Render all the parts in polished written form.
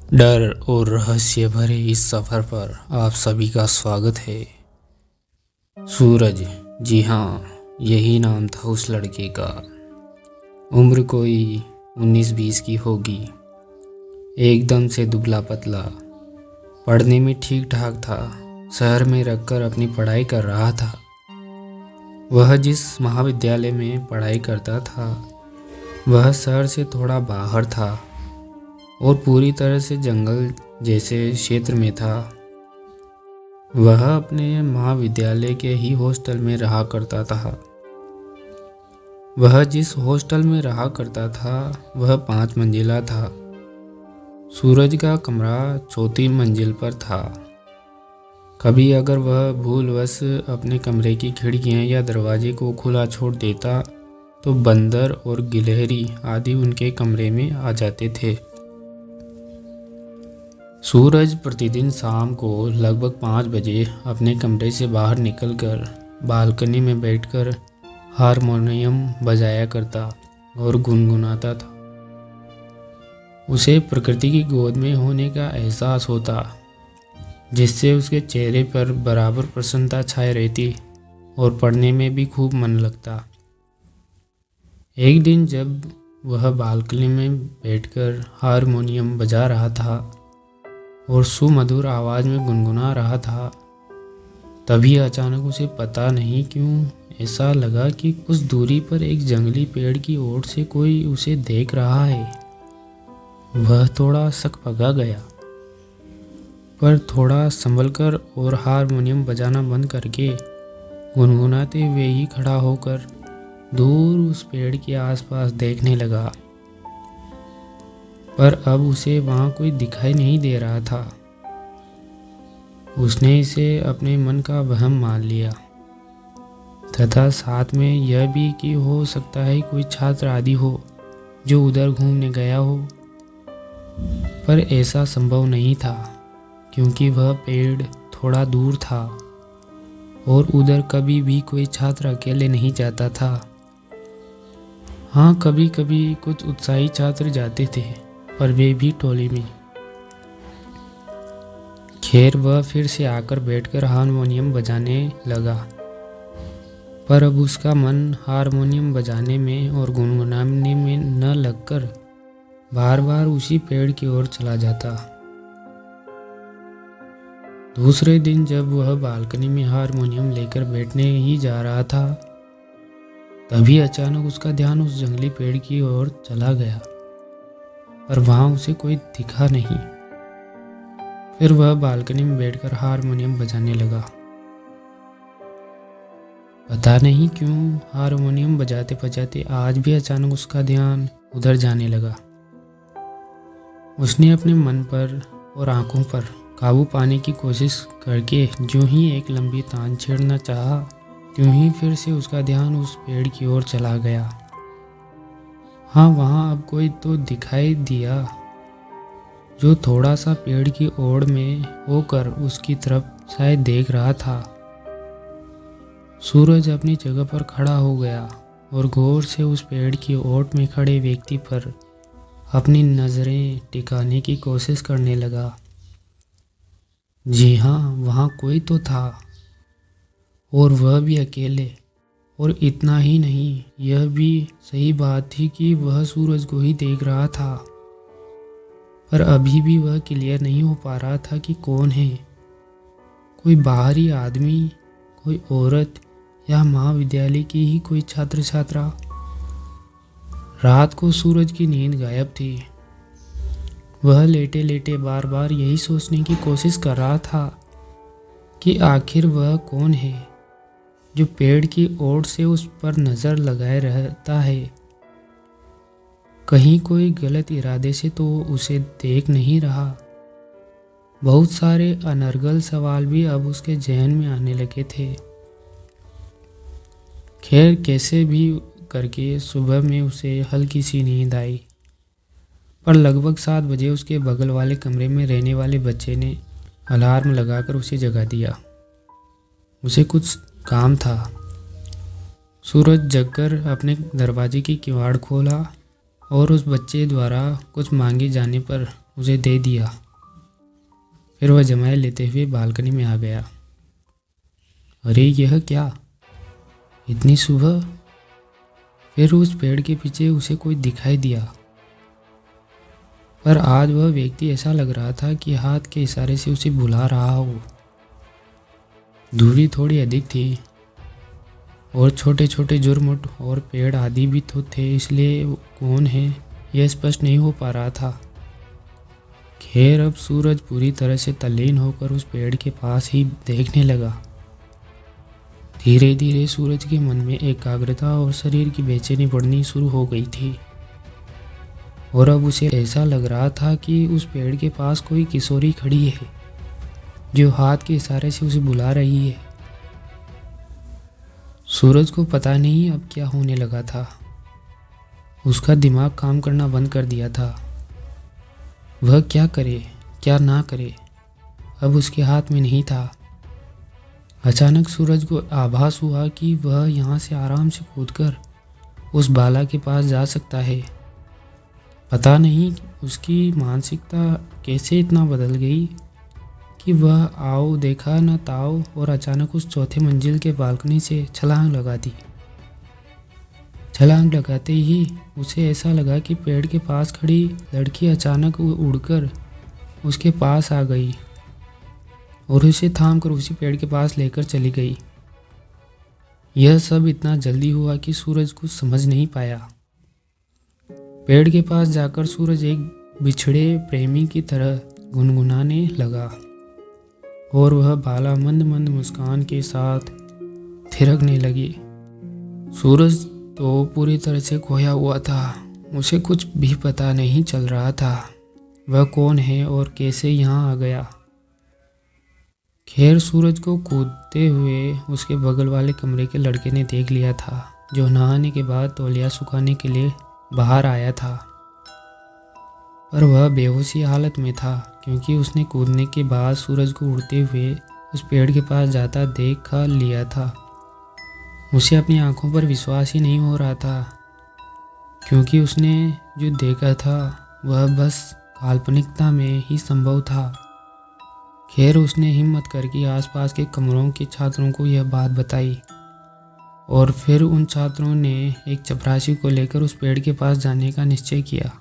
डर और रहस्य भरे इस सफ़र पर आप सभी का स्वागत है। सूरज, जी हाँ, यही नाम था उस लड़के का। उम्र कोई 19-20 की होगी। एकदम से दुबला पतला, पढ़ने में ठीक ठाक था। शहर में रखकर अपनी पढ़ाई कर रहा था। वह जिस महाविद्यालय में पढ़ाई करता था वह शहर से थोड़ा बाहर था और पूरी तरह से जंगल जैसे क्षेत्र में था। वह अपने महाविद्यालय के ही हॉस्टल में रहा करता था। वह जिस हॉस्टल में रहा करता था वह 5 मंजिला था। सूरज का कमरा चौथी मंजिल पर था। कभी अगर वह भूलवश अपने कमरे की खिड़कियां या दरवाजे को खुला छोड़ देता तो बंदर और गिलहरी आदि उनके कमरे में आ जाते थे। सूरज प्रतिदिन शाम को लगभग 5 बजे अपने कमरे से बाहर निकलकर बालकनी में बैठकर हारमोनियम बजाया करता और गुनगुनाता था। उसे प्रकृति की गोद में होने का एहसास होता, जिससे उसके चेहरे पर बराबर प्रसन्नता छाए रहती और पढ़ने में भी खूब मन लगता। एक दिन जब वह बालकनी में बैठकर हारमोनियम बजा रहा था और सुमधुर आवाज़ में गुनगुना रहा था, तभी अचानक उसे पता नहीं क्यों ऐसा लगा कि कुछ दूरी पर एक जंगली पेड़ की ओर से कोई उसे देख रहा है। वह थोड़ा सकपका गया, पर थोड़ा संभलकर और हारमोनियम बजाना बंद करके गुनगुनाते हुए ही खड़ा होकर दूर उस पेड़ के आसपास देखने लगा। पर अब उसे वहाँ कोई दिखाई नहीं दे रहा था। उसने इसे अपने मन का वहम मान लिया तथा साथ में यह भी कि हो सकता है कोई छात्र आदि हो जो उधर घूमने गया हो। पर ऐसा संभव नहीं था, क्योंकि वह पेड़ थोड़ा दूर था और उधर कभी भी कोई छात्र अकेले नहीं जाता था। हाँ, कभी कभी कुछ उत्साही छात्र जाते थे, पर वे भी टोली में। खैर, वह फिर से आकर बैठकर हारमोनियम बजाने लगा, पर अब उसका मन हारमोनियम बजाने में और गुनगुनाने में न लगकर बार बार उसी पेड़ की ओर चला जाता। दूसरे दिन जब वह बालकनी में हारमोनियम लेकर बैठने ही जा रहा था, तभी अचानक उसका ध्यान उस जंगली पेड़ की ओर चला गया, पर वहां उसे कोई दिखा नहीं। फिर वह बालकनी में बैठकर हारमोनियम बजाने लगा। पता नहीं क्यों हारमोनियम बजाते बजाते आज भी अचानक उसका ध्यान उधर जाने लगा। उसने अपने मन पर और आंखों पर काबू पाने की कोशिश करके जो ही एक लंबी तान छेड़ना चाहा, त्यों ही फिर से उसका ध्यान उस पेड़ की ओर चला गया। हाँ, वहाँ अब कोई तो दिखाई दिया जो थोड़ा सा पेड़ की ओर में होकर उसकी तरफ शायद देख रहा था। सूरज अपनी जगह पर खड़ा हो गया और गौर से उस पेड़ की ओट में खड़े व्यक्ति पर अपनी नज़रें टिकाने की कोशिश करने लगा। जी हाँ, वहाँ कोई तो था, और वह भी अकेले। और इतना ही नहीं, यह भी सही बात थी कि वह सूरज को ही देख रहा था, पर अभी भी वह क्लियर नहीं हो पा रहा था कि कौन है। कोई बाहरी आदमी, कोई औरत, या महाविद्यालय की ही कोई छात्र छात्रा। रात को सूरज की नींद गायब थी। वह लेटे लेटे बार बार यही सोचने की कोशिश कर रहा था कि आखिर वह कौन है जो पेड़ की ओर से उस पर नज़र लगाए रहता है। कहीं कोई गलत इरादे से तो उसे देख नहीं रहा। बहुत सारे अनर्गल सवाल भी अब उसके जहन में आने लगे थे। खैर, कैसे भी करके सुबह में उसे हल्की सी नींद आई, पर लगभग 7 बजे उसके बगल वाले कमरे में रहने वाले बच्चे ने अलार्म लगाकर उसे जगा दिया। उसे कुछ काम था। सूरज जगकर अपने दरवाजे की किवाड़ खोला और उस बच्चे द्वारा कुछ मांगे जाने पर उसे दे दिया। फिर वह जमाए लेते हुए बालकनी में आ गया। अरे यह क्या, इतनी सुबह? फिर उस पेड़ के पीछे उसे कोई दिखाई दिया, पर आज वह व्यक्ति ऐसा लग रहा था कि हाथ के इशारे से उसे बुला रहा हो। दूरी थोड़ी अधिक थी और छोटे छोटे झुरमुट और पेड़ आदि भी तो थे, इसलिए वो कौन है यह स्पष्ट नहीं हो पा रहा था। खैर, अब सूरज पूरी तरह से तल्लीन होकर उस पेड़ के पास ही देखने लगा। धीरे धीरे सूरज के मन में एकाग्रता और शरीर की बेचैनी बढ़नी शुरू हो गई थी, और अब उसे ऐसा लग रहा था कि उस पेड़ के पास कोई किशोरी खड़ी है जो हाथ के इशारे से उसे बुला रही है। सूरज को पता नहीं अब क्या होने लगा था। उसका दिमाग काम करना बंद कर दिया था। वह क्या करे क्या ना करे, अब उसके हाथ में नहीं था। अचानक सूरज को आभास हुआ कि वह यहाँ से आराम से कूदकर उस बाला के पास जा सकता है। पता नहीं उसकी मानसिकता कैसे इतना बदल गई कि वह आओ देखा न ताओ और अचानक उस चौथे मंजिल के बालकनी से छलांग लगा दी। छलांग लगाते ही उसे ऐसा लगा कि पेड़ के पास खड़ी लड़की अचानक उड़कर उसके पास आ गई और उसे थाम कर उसी पेड़ के पास लेकर चली गई। यह सब इतना जल्दी हुआ कि सूरज कुछ समझ नहीं पाया। पेड़ के पास जाकर सूरज एक बिछड़े प्रेमी की तरह गुनगुनाने लगा और वह बाला मंद मंद मुस्कान के साथ थिरकने लगी। सूरज तो पूरी तरह से खोया हुआ था। उसे कुछ भी पता नहीं चल रहा था वह कौन है और कैसे यहाँ आ गया। खैर, सूरज को कूदते हुए उसके बगल वाले कमरे के लड़के ने देख लिया था, जो नहाने के बाद तौलिया सुखाने के लिए बाहर आया था। पर वह बेहोशी हालत में था, क्योंकि उसने कूदने के बाद सूरज को उड़ते हुए उस पेड़ के पास जाता देख लिया था। उसे अपनी आंखों पर विश्वास ही नहीं हो रहा था, क्योंकि उसने जो देखा था वह बस काल्पनिकता में ही संभव था। खैर, उसने हिम्मत करके आसपास के कमरों के छात्रों को यह बात बताई, और फिर उन छात्रों ने एक चपरासी को लेकर उस पेड़ के पास जाने का निश्चय किया।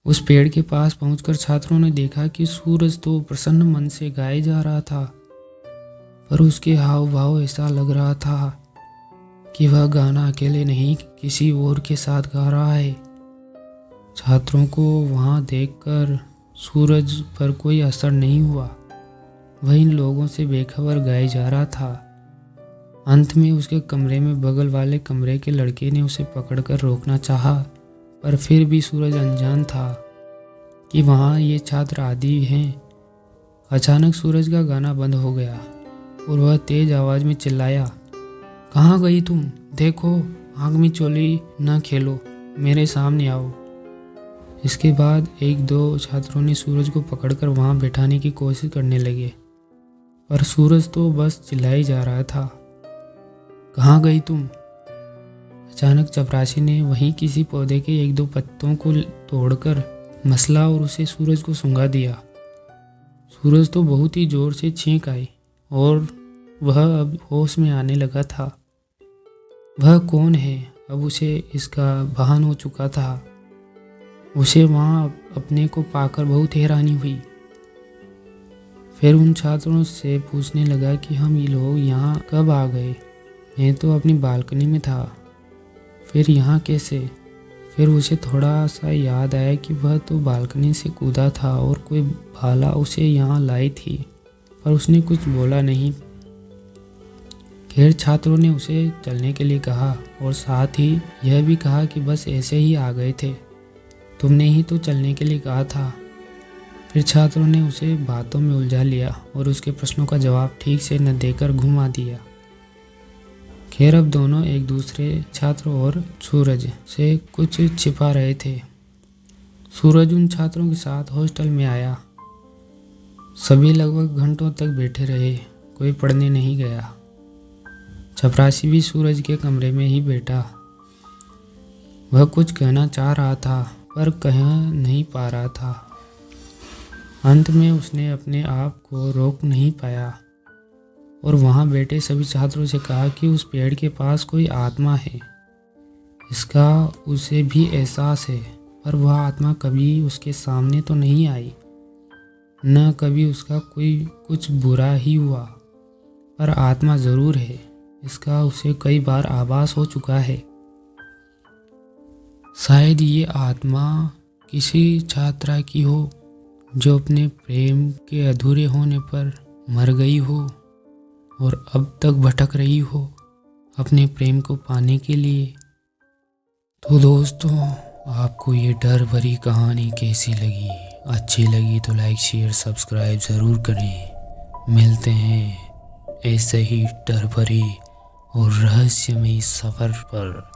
उस पेड़ के पास पहुंचकर छात्रों ने देखा कि सूरज तो प्रसन्न मन से गाए जा रहा था, पर उसके हाव भाव ऐसा लग रहा था कि वह गाना अकेले नहीं किसी और के साथ गा रहा है। छात्रों को वहां देखकर सूरज पर कोई असर नहीं हुआ। वह इन लोगों से बेखबर गाए जा रहा था। अंत में उसके कमरे में बगल वाले कमरे के लड़के ने उसे पकड़कर रोकना चाहा, पर फिर भी सूरज अनजान था कि वहाँ ये छात्र आदि हैं। अचानक सूरज का गाना बंद हो गया और वह तेज आवाज में चिल्लाया, कहाँ गई तुम? देखो, आग में चोली न खेलो, मेरे सामने आओ। इसके बाद एक दो छात्रों ने सूरज को पकड़कर वहाँ बैठाने की कोशिश करने लगे, पर सूरज तो बस चिल्लाए जा रहा था, कहाँ गई तुम? अचानक चपरासी ने वहीं किसी पौधे के एक दो पत्तों को तोड़कर मसला और उसे सूरज को सूंघा दिया। सूरज तो बहुत ही जोर से छींक आई और वह अब होश में आने लगा था। वह कौन है, अब उसे इसका भान हो चुका था। उसे वहाँ अपने को पाकर बहुत हैरानी हुई। फिर उन छात्रों से पूछने लगा कि हम ये लोग यहाँ कब आ गए? मैं तो अपनी बालकनी में था, फिर यहाँ कैसे? फिर उसे थोड़ा सा याद आया कि वह तो बालकनी से कूदा था और कोई भाला उसे यहाँ लाई थी, पर उसने कुछ बोला नहीं। खैर, छात्रों ने उसे चलने के लिए कहा और साथ ही यह भी कहा कि बस ऐसे ही आ गए थे, तुमने ही तो चलने के लिए कहा था। फिर छात्रों ने उसे बातों में उलझा लिया और उसके प्रश्नों का जवाब ठीक से न देकर घुमा दिया। खैर, अब दोनों एक दूसरे छात्र और सूरज से कुछ छिपा रहे थे। सूरज उन छात्रों के साथ हॉस्टल में आया। सभी लगभग घंटों तक बैठे रहे, कोई पढ़ने नहीं गया। चपरासी भी सूरज के कमरे में ही बैठा। वह कुछ कहना चाह रहा था, पर कह नहीं पा रहा था। अंत में उसने अपने आप को रोक नहीं पाया और वहाँ बैठे सभी छात्रों से कहा कि उस पेड़ के पास कोई आत्मा है। इसका उसे भी एहसास है, पर वह आत्मा कभी उसके सामने तो नहीं आई, न कभी उसका कोई कुछ बुरा ही हुआ, पर आत्मा ज़रूर है। इसका उसे कई बार आभास हो चुका है। शायद ये आत्मा किसी छात्रा की हो जो अपने प्रेम के अधूरे होने पर मर गई हो और अब तक भटक रही हो अपने प्रेम को पाने के लिए। तो दोस्तों, आपको ये डर भरी कहानी कैसी लगी? अच्छी लगी तो लाइक शेयर सब्सक्राइब ज़रूर करें। मिलते हैं ऐसे ही डर भरी और रहस्यमयी सफ़र पर।